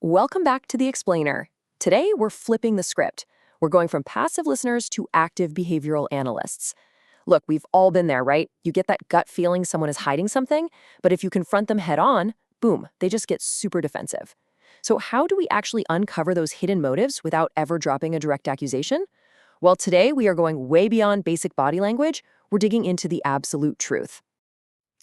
Welcome back to The Explainer. Today, we're flipping the script. We're going from passive listeners to active behavioral analysts. Look, we've all been there, right? You get that gut feeling someone is hiding something, but if you confront them head on, boom, they just get super defensive. So how do we actually uncover those hidden motives without ever dropping a direct accusation? Well, today we are going way beyond basic body language. We're digging into the absolute truth.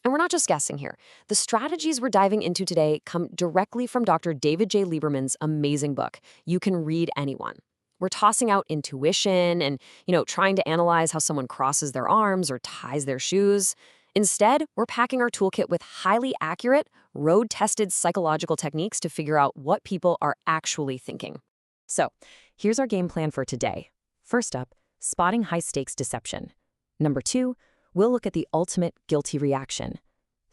And we're not just guessing here. The strategies we're diving into today come directly from Dr. David J. Lieberman's amazing book, You Can Read Anyone. We're tossing out intuition and, trying to analyze how someone crosses their arms or ties their shoes. Instead, we're packing our toolkit with highly accurate, road-tested psychological techniques to figure out what people are actually thinking. So, here's our game plan for today. First up, spotting high-stakes deception. Number 2, we'll look at the ultimate guilty reaction.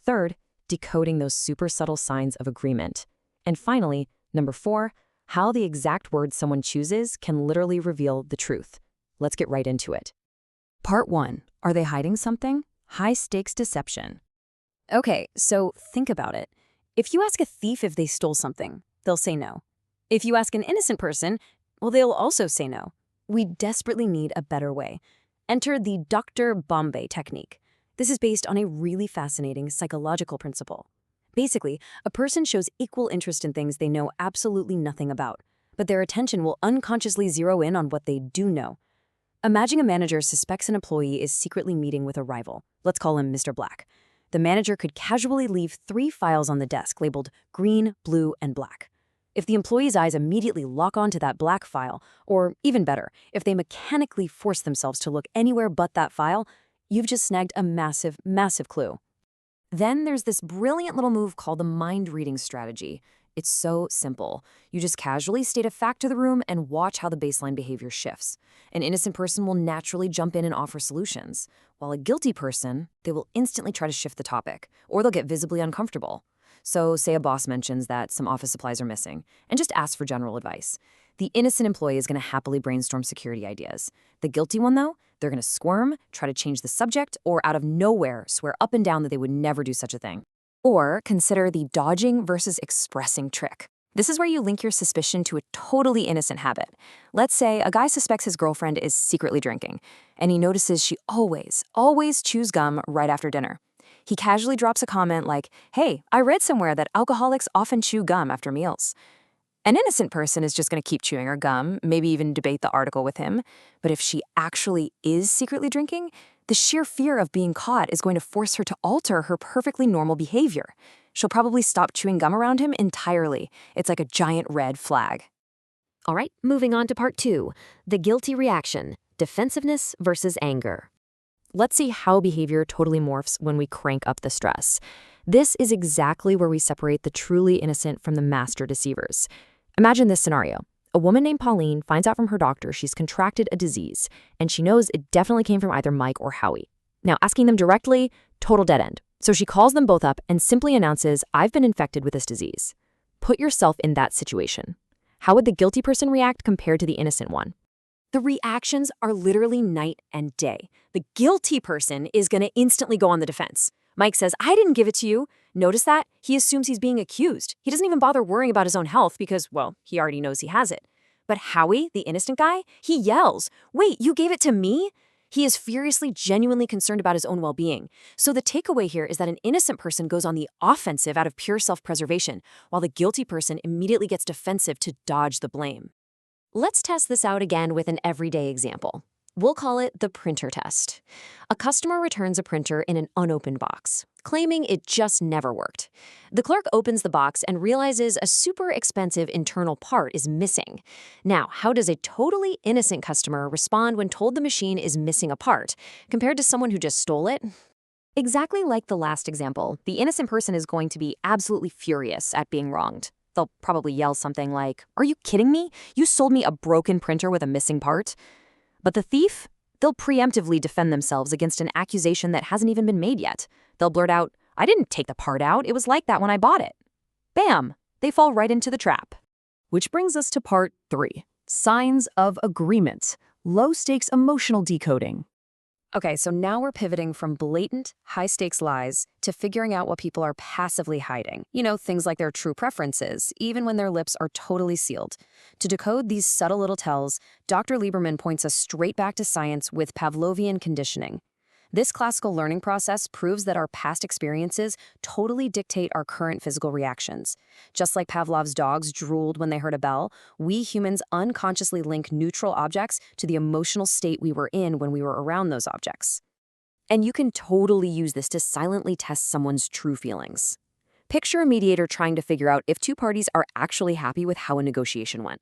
Third, decoding those super subtle signs of agreement. And finally, number 4, how the exact words someone chooses can literally reveal the truth. Let's get right into it. Part 1. Are they hiding something? High-stakes deception. Okay, so think about it. If you ask a thief if they stole something, they'll say no. If you ask an innocent person, well, they'll also say no. We desperately need a better way. Enter the Dr. Bombay technique. This is based on a really fascinating psychological principle. Basically, a person shows equal interest in things they know absolutely nothing about, but their attention will unconsciously zero in on what they do know. Imagine a manager suspects an employee is secretly meeting with a rival. Let's call him Mr. Black. The manager could casually leave 3 files on the desk labeled green, blue, and black. If the employee's eyes immediately lock onto that black file, or even better, if they mechanically force themselves to look anywhere but that file, you've just snagged a massive, massive clue. Then there's this brilliant little move called the mind-reading strategy. It's so simple. You just casually state a fact to the room and watch how the baseline behavior shifts. An innocent person will naturally jump in and offer solutions, while a guilty person, they will instantly try to shift the topic, or they'll get visibly uncomfortable. So say a boss mentions that some office supplies are missing, and just ask for general advice. The innocent employee is going to happily brainstorm security ideas. The guilty one, though, they're going to squirm, try to change the subject, or out of nowhere swear up and down that they would never do such a thing. Or consider the dodging versus expressing trick. This is where you link your suspicion to a totally innocent habit. Let's say a guy suspects his girlfriend is secretly drinking, and he notices she always chews gum right after dinner. He casually drops a comment like, "Hey, I read somewhere that alcoholics often chew gum after meals." An innocent person is just going to keep chewing her gum, maybe even debate the article with him. But if she actually is secretly drinking, the sheer fear of being caught is going to force her to alter her perfectly normal behavior. She'll probably stop chewing gum around him entirely. It's like a giant red flag. All right, moving on to part 2, the guilty reaction, defensiveness versus anger. Let's see how behavior totally morphs when we crank up the stress. This is exactly where we separate the truly innocent from the master deceivers. Imagine this scenario. A woman named Pauline finds out from her doctor she's contracted a disease, and she knows it definitely came from either Mike or Howie. Now, asking them directly, total dead end. So she calls them both up and simply announces, "I've been infected with this disease." Put yourself in that situation. How would the guilty person react compared to the innocent one? The reactions are literally night and day. The guilty person is going to instantly go on the defense. Mike says, "I didn't give it to you." Notice that? He assumes he's being accused. He doesn't even bother worrying about his own health because, well, he already knows he has it. But Howie, the innocent guy, he yells, "Wait, you gave it to me?" He is furiously, genuinely concerned about his own well-being. So the takeaway here is that an innocent person goes on the offensive out of pure self-preservation, while the guilty person immediately gets defensive to dodge the blame. Let's test this out again with an everyday example. We'll call it the printer test. A customer returns a printer in an unopened box, claiming it just never worked. The clerk opens the box and realizes a super expensive internal part is missing. Now, how does a totally innocent customer respond when told the machine is missing a part, compared to someone who just stole it? Exactly like the last example, the innocent person is going to be absolutely furious at being wronged. They'll probably yell something like, "Are you kidding me? You sold me a broken printer with a missing part?" But the thief? They'll preemptively defend themselves against an accusation that hasn't even been made yet. They'll blurt out, "I didn't take the part out. It was like that when I bought it." Bam! They fall right into the trap. Which brings us to part 3, signs of agreement, low-stakes emotional decoding. Okay, so now we're pivoting from blatant, high-stakes lies to figuring out what people are passively hiding. Things like their true preferences, even when their lips are totally sealed. To decode these subtle little tells, Dr. Lieberman points us straight back to science with Pavlovian conditioning. This classical learning process proves that our past experiences totally dictate our current physical reactions. Just like Pavlov's dogs drooled when they heard a bell, we humans unconsciously link neutral objects to the emotional state we were in when we were around those objects. And you can totally use this to silently test someone's true feelings. Picture a mediator trying to figure out if two parties are actually happy with how a negotiation went.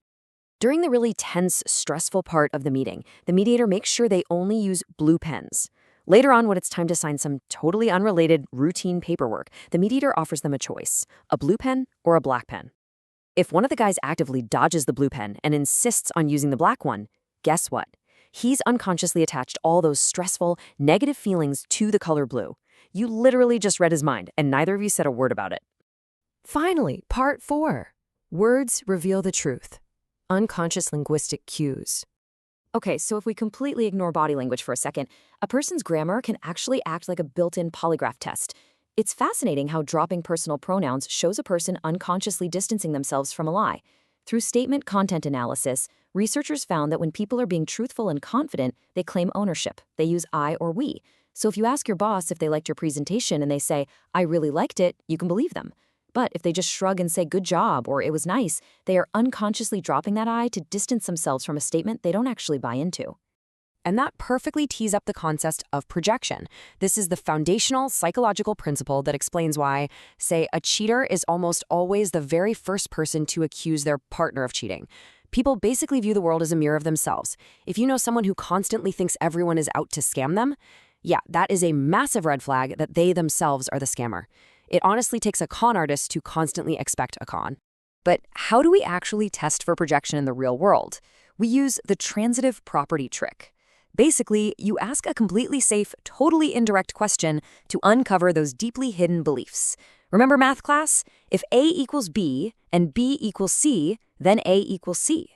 During the really tense, stressful part of the meeting, the mediator makes sure they only use blue pens. Later on, when it's time to sign some totally unrelated, routine paperwork, the mediator offers them a choice, a blue pen or a black pen. If one of the guys actively dodges the blue pen and insists on using the black one, guess what? He's unconsciously attached all those stressful, negative feelings to the color blue. You literally just read his mind, and neither of you said a word about it. Finally, part 4. Words reveal the truth. Unconscious linguistic cues. Okay, so if we completely ignore body language for a second, a person's grammar can actually act like a built-in polygraph test. It's fascinating how dropping personal pronouns shows a person unconsciously distancing themselves from a lie. Through statement content analysis, researchers found that when people are being truthful and confident, they claim ownership. They use I or we. So if you ask your boss if they liked your presentation and they say, I really liked it, you can believe them. But if they just shrug and say good job or it was nice, they are unconsciously dropping that I to distance themselves from a statement they don't actually buy into. And that perfectly tees up the concept of projection. This is the foundational psychological principle that explains why, say, a cheater is almost always the very first person to accuse their partner of cheating. People basically view the world as a mirror of themselves. If you know someone who constantly thinks everyone is out to scam them, yeah, that is a massive red flag that they themselves are the scammer. It honestly takes a con artist to constantly expect a con. But how do we actually test for projection in the real world? We use the transitive property trick. Basically, you ask a completely safe, totally indirect question to uncover those deeply hidden beliefs. Remember math class? If A equals B and B equals C, then A equals C.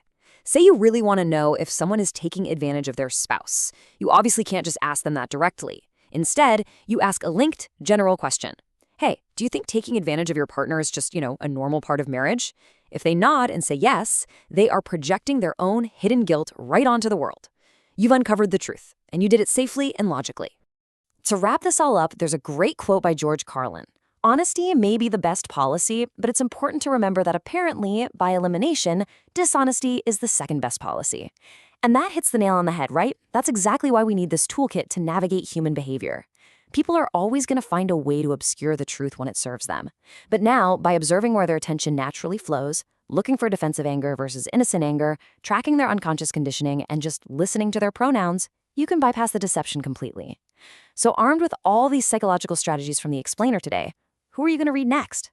Say you really want to know if someone is taking advantage of their spouse. You obviously can't just ask them that directly. Instead, you ask a linked, general question. Hey, do you think taking advantage of your partner is just, a normal part of marriage? If they nod and say yes, they are projecting their own hidden guilt right onto the world. You've uncovered the truth, and you did it safely and logically. To wrap this all up, there's a great quote by George Carlin. Honesty may be the best policy, but it's important to remember that apparently, by elimination, dishonesty is the second best policy. And that hits the nail on the head, right? That's exactly why we need this toolkit to navigate human behavior. People are always going to find a way to obscure the truth when it serves them. But now, by observing where their attention naturally flows, looking for defensive anger versus innocent anger, tracking their unconscious conditioning, and just listening to their pronouns, you can bypass the deception completely. So armed with all these psychological strategies from the explainer today, who are you going to read next?